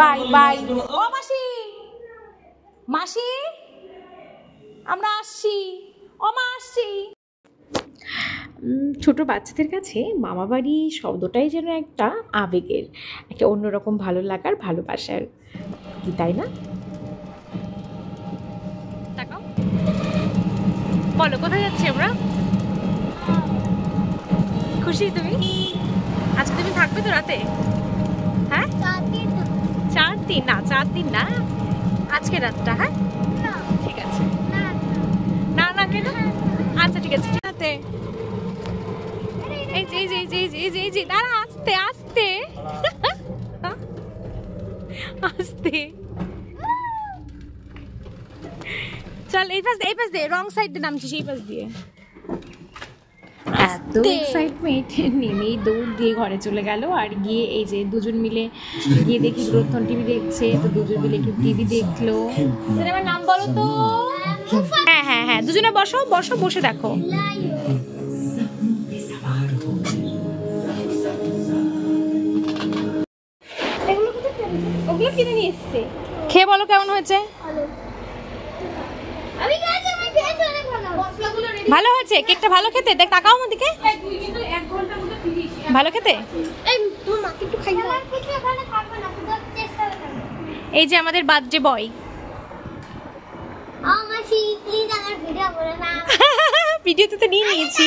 Bye bye. ও মাসি, মাসি আমরা আসছি, ও মা আসছি। ছোট বাচ্চাদের কাছে মামা বাড়ি শব্দটাই যেন একটা আবেগের, একটা অন্যরকম ভালো লাগার, ভালোবাসার, কি তাই না? বলো কোথায় যাচ্ছি আমরা? খুশি তুমি? আজকে তুমি থাকবে তো রাতে? হ্যাঁ 4 দিন না, 4 দিন না, আজকে রাতটা। হ্যাঁ ঠিক আছে। না না কেন? আচ্ছা ঠিক আছে। রাতে এই যে এই যে এই যে এই যে এই যে এই যে দাঁড়া, আস্তে আস্তে আস্তে চল। এই পাশ দিয়ে রং সাইড দিয়ে নামছি, সেই পাশ দিয়ে। এত এক্সাইটমেন্ট, নেমেই দৌড় দিয়ে ঘরে চলে গেল। আর গিয়ে এই যে দুজন মিলে গিয়ে দেখি গ্রন্থন টিভি দেখছে, তো দুজন মিলে একটু টিভি দেখলো। সিনেমার নাম বলো তো? হ্যাঁ হ্যাঁ হ্যাঁ, দুজনে বসো বসো, বসে দেখো। ওগুলো কিনে নিয়ে এসছে, খেয়ে বলো কেমন হয়েছে? ভালো হয়েছে, কেকটা ভালো খেতে। দেখ তাকাও আমার দিকে, ভালো খেতে। এই যে আমাদের বার্থডে বয়, ভিডিওতে তো নিয়ে নিয়েছি।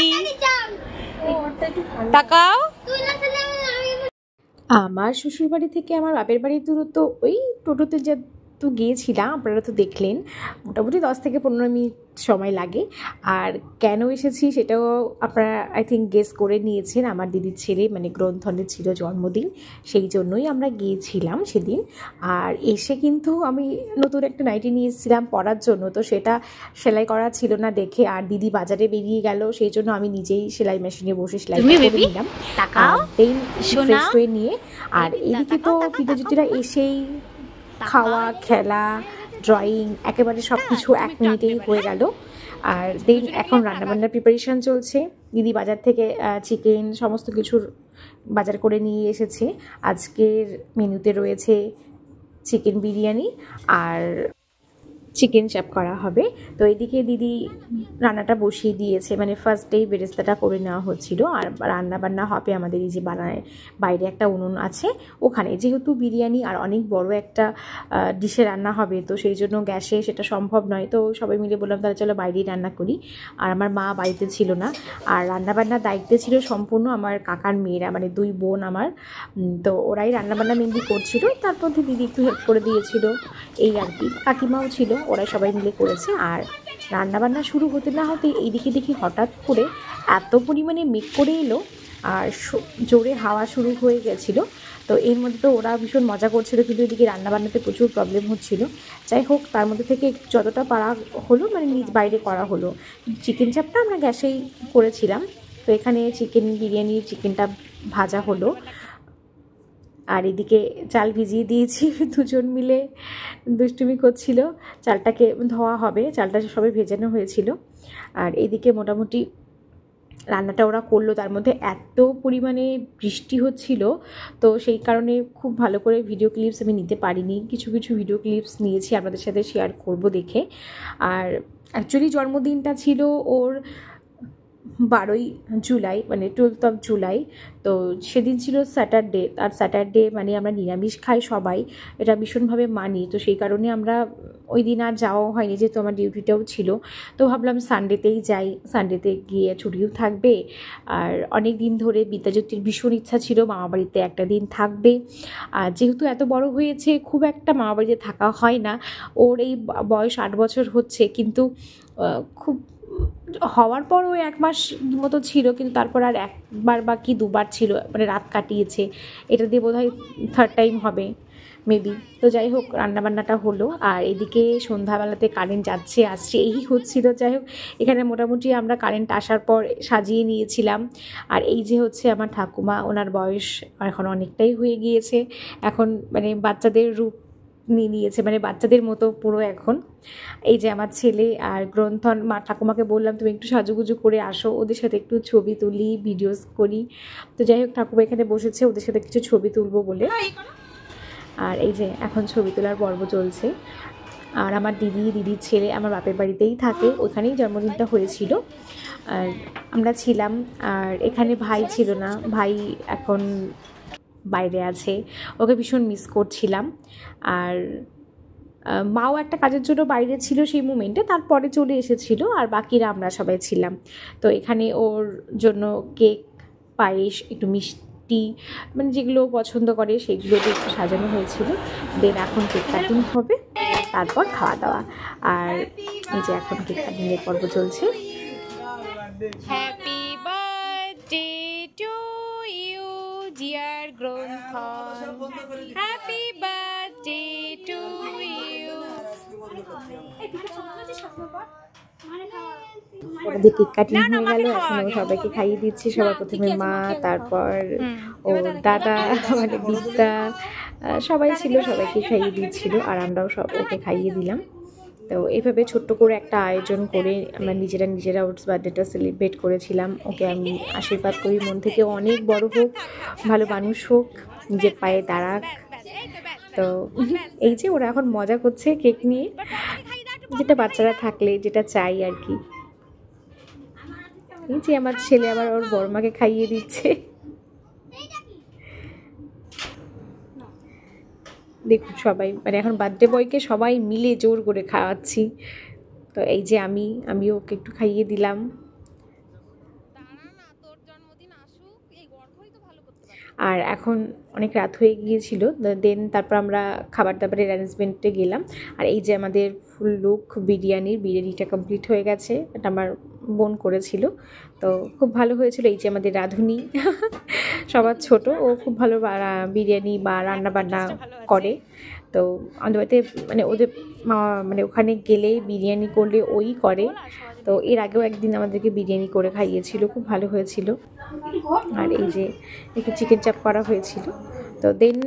তাকাও। আমার শ্বশুর বাড়ি থেকে আমার বাপের বাড়ির দূরত্ব ওই টোটোতে যা তো গিয়েছিলাম, আপনারা তো দেখলেন, মোটামুটি 10 থেকে 15 মিনিট সময় লাগে। আর কেন এসেছি সেটাও আপনারা আই থিঙ্ক গেস করে নিয়েছেন। আমার দিদির ছেলে মানে গ্রন্থনের ছিল জন্মদিন, সেই জন্যই আমরা গিয়েছিলাম সেদিন। আর এসে কিন্তু আমি নতুন একটা নাইটি নিয়ে এসেছিলাম পরার জন্য, তো সেটা সেলাই করা ছিল না দেখে, আর দিদি বাজারে বেরিয়ে গেল, সেই জন্য আমি নিজেই সেলাই মেশিনে বসে সেলাই করে নিলাম। ফ্রেশ হয়ে নিয়ে। আর এদিকে তো বিদ্যাজ্যোতিরা এসেই খাওয়া, খেলা, ড্রয়িং, একেবারে সব কিছু 1 মিনিটেই হয়ে গেল। আর দেন এখন রান্নাবান্নার প্রিপারেশান চলছে। দিদি বাজার থেকে চিকেন সমস্ত কিছুর বাজার করে নিয়ে এসেছে। আজকের মেনুতে রয়েছে চিকেন বিরিয়ানি আর চিকেন চাপ করা হবে। তো এদিকে দিদি রান্নাটা বসিয়ে দিয়েছে, মানে ফার্স্টেই বেরেস্তাটা করে নেওয়া হচ্ছিল। আর রান্না বান্না হবে আমাদের এই যে বানায় বাইরে একটা উনুন আছে ওখানে, যেহেতু বিরিয়ানি আর অনেক বড় একটা ডিশে রান্না হবে, তো সেই জন্য গ্যাসে সেটা সম্ভব নয়। তো সবাই মিলে বললাম তাহলে চলো বাইরেই রান্না করি। আর আমার মা বাড়িতে ছিল না, আর রান্নাবান্নার দায়িত্বে ছিল সম্পূর্ণ আমার কাকার মেয়েরা, মানে 2 বোন আমার। তো ওরাই রান্নাবান্না মেনলি করছিল, তার মধ্যে দিদি একটু হেল্প করে দিয়েছিল, এই আর কি। কাকিমাও ছিল, ওরা সবাই মিলে করেছে। আর রান্নাবান্না শুরু হতে না হতে এইদিকে দেখি হঠাৎ করে এত পরিমাণে মেঘ করে এলো, আর জোরে হাওয়া শুরু হয়ে গেছিলো। তো এর মধ্যে তো ওরা ভীষণ মজা করছিল, কিন্তু এদিকে রান্নাবান্নাতে প্রচুর প্রবলেম হচ্ছিল। যাই হোক, তার মধ্যে থেকে যতটা পারা হলো মানে নিজ বাইরে করা হলো। চিকেন চাপটা আমরা গ্যাসেই করেছিলাম। তো এখানে চিকেন বিরিয়ানির চিকেনটা ভাজা হলো, আর এদিকে চাল ভিজিয়ে দিয়েছি। দুজন মিলে দুষ্টুমি করছিল। চালটাকে ধোয়া হবে, চালটা সবাই ভেজানো হয়েছিল। আর এদিকে মোটামুটি রান্নাটা ওরা করলো, তার মধ্যে এত পরিমাণে বৃষ্টি হচ্ছিল, তো সেই কারণে খুব ভালো করে ভিডিও ক্লিপস আমি নিতে পারিনি। কিছু কিছু ভিডিও ক্লিপস নিয়েছি, আপনাদের সাথে শেয়ার করব দেখে। আর অ্যাকচুয়ালি জন্মদিনটা ছিল ওর 12ই জুলাই, মানে 12th of জুলাই। তো সেদিন ছিল স্যাটারডে, আর স্যাটারডে মানে আমরা নিরামিষ খাই সবাই, এটা ভীষণভাবে মানি। তো সেই কারণে আমরা ওই দিন আর যাওয়া হয়নি, যেহেতু আমার ডিউটিটাও ছিল। তো ভাবলাম সানডেতেই যাই, সানডেতে গিয়ে ছুটিও থাকবে। আর অনেক দিন ধরে বিদ্যাজ্যোতির ভীষণ ইচ্ছা ছিল মামাবাড়িতে একটা দিন থাকবে। আর যেহেতু এত বড় হয়েছে খুব একটা মামাবাড়িতে থাকা হয় না, ওর এই বয়স 8 বছর হচ্ছে, কিন্তু খুব হওয়ার পর ওই 1 মাস মতো ছিল, কিন্তু তারপর আর 1বার বা কি 2বার ছিল, মানে রাত কাটিয়েছে। এটা দিয়ে বোধহয় 3rd টাইম হবে মেবি। তো যাই হোক, রান্নাবান্নাটা হলো। আর এদিকে সন্ধ্যাবেলাতে কারেন্ট যাচ্ছে আসছে এই হচ্ছিল। যাই হোক, এখানে মোটামুটি আমরা কারেন্ট আসার পর সাজিয়ে নিয়েছিলাম। আর এই যে হচ্ছে আমার ঠাকুমা, ওনার বয়স এখন অনেকটাই হয়ে গিয়েছে, এখন মানে বাচ্চাদের রূপ নিয়ে নিয়েছে, মানে বাচ্চাদের মতো পুরো এখন। এই যে আমার ছেলে আর গ্রন্থন, মা ঠাকুমাকে বললাম তুমি একটু সাজুগুজু করে আসো, ওদের সাথে একটু ছবি তুলি, ভিডিওস করি। তো যাই হোক, ঠাকুমা এখানে বসেছে ওদের সাথে কিছু ছবি তুলবো বলে। আর এই যে এখন ছবি তোলার পর্ব চলছে। আর আমার দিদির ছেলে আমার বাপের বাড়িতেই থাকে, ওখানেই জন্মদিনটা হয়েছিল। আর আমরা ছিলাম, আর এখানে ভাই ছিল না, ভাই এখন বাইরে আছে, ওকে ভীষণ মিস করছিলাম। আর মাও একটা কাজের জন্য বাইরে ছিল সেই মুমেন্টে, তারপরে চলে এসেছিল, আর বাকিরা আমরা সবাই ছিলাম। তো এখানে ওর জন্য কেক, পায়েস, একটু মিষ্টি, মানে যেগুলো পছন্দ করে সেগুলোতে একটু সাজানো হয়েছিল। দেন এখন কেক কাটিং হবে, তারপর খাওয়া দাওয়া। আর এই যে এখন কেক কাটিংয়ের পর্ব চলছে। Happy birthday to you dear Granthan, happy birthday to you. ওদের কেক কাটিং হয়ে গেল, এখন সবাইকে খাইয়ে দিচ্ছি। সবার প্রথমে মা, তারপর ওর দাদা, মানে বিদ্যা, সবাই ছিল, সবাইকে খাইয়ে দিচ্ছিল, আর আমরাও সব ওকে খাইয়ে দিলাম। তো এইভাবে ছোট্ট করে একটা আয়োজন করে আমরা নিজেরা ওর বার্থডেটা সেলিব্রেট করেছিলাম। ওকে আমি আশীর্বাদ করি মন থেকে, অনেক বড় হোক, ভালো মানুষ হোক, নিজের পায়ে দাঁড়াক। তো এই যে ওরা এখন মজা করছে কেক নিয়ে, যেটা বাচ্চারা থাকলে যেটা চাই আর কি। এই যে আমার ছেলে আবার ওর বড়মাকে খাইয়ে দিচ্ছে। দেখুন সবাই, মানে এখন বার্থডে বয়কে সবাই মিলে জোর করে খাওয়াচ্ছি। তো এই যে আমিও ওকে একটু খাইয়ে দিলাম। আর এখন অনেক রাত হয়ে গিয়েছিল, দেন তারপর আমরা খাবার দাবারের অ্যারেঞ্জমেন্টে গেলাম। আর এই যে আমাদের ফুল লুক বিরিয়ানিটা কমপ্লিট হয়ে গেছে, এটা আমার বোন করেছিল, তো খুব ভালো হয়েছিল। এই যে আমাদের রাঁধুনি সবার ছোট, ও খুব ভালো বিরিয়ানি বা রান্না বান্না করে। তো আমাদের বাড়িতে মানে ওদের মানে ওখানে গেলে বিরিয়ানি করলে ওই করে। তো এর আগেও একদিন আমাদেরকে বিরিয়ানি করে খাইয়েছিল, খুব ভালো হয়েছিল। আর এই যে একটু চিকেন চাপ করা হয়েছিল। তো দেন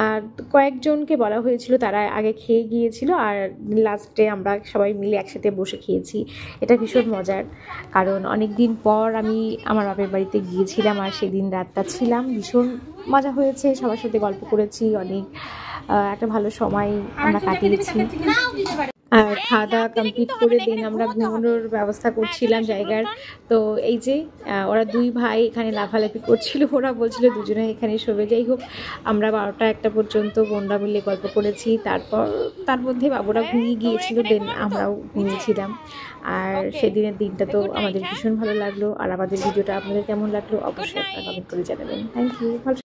আর কয়েকজনকে বলা হয়েছিল, তারা আগে খেয়ে গিয়েছিল, আর লাস্টে আমরা সবাই মিলে একসাথে বসে খেয়েছি। এটা ভীষণ মজার, কারণ অনেক দিন পর আমি আমার বাপের বাড়িতে গিয়েছিলাম, আর সেদিন রাতটা ছিলাম। ভীষণ মজা হয়েছে, সবার সাথে গল্প করেছি, অনেক একটা ভালো সময় আমরা কাটিয়েছি। আর খাওয়া দাওয়া কমপ্লিট করে দিন আমরা ঘুমানোর ব্যবস্থা করছিলাম জায়গার। তো এই যে ওরা দুই ভাই এখানে লাফালাফি করছিল, ওরা বলছিল দুজনে এখানে শোবে। যাই হোক, আমরা 12টা-1টা পর্যন্ত বোনরা মিলে গল্প করেছি। তার মধ্যে বাবুরা ঘুমিয়ে গিয়েছিল, দেন আমরাও ঘুমিয়েছিলাম। আর সেদিনের দিনটা তো আমাদের ভীষণ ভালো লাগলো। আর আমাদের ভিডিওটা আপনাদের কেমন লাগলো অবশ্যই আপনারা কমেন্ট করে জানাবেন। Thank you.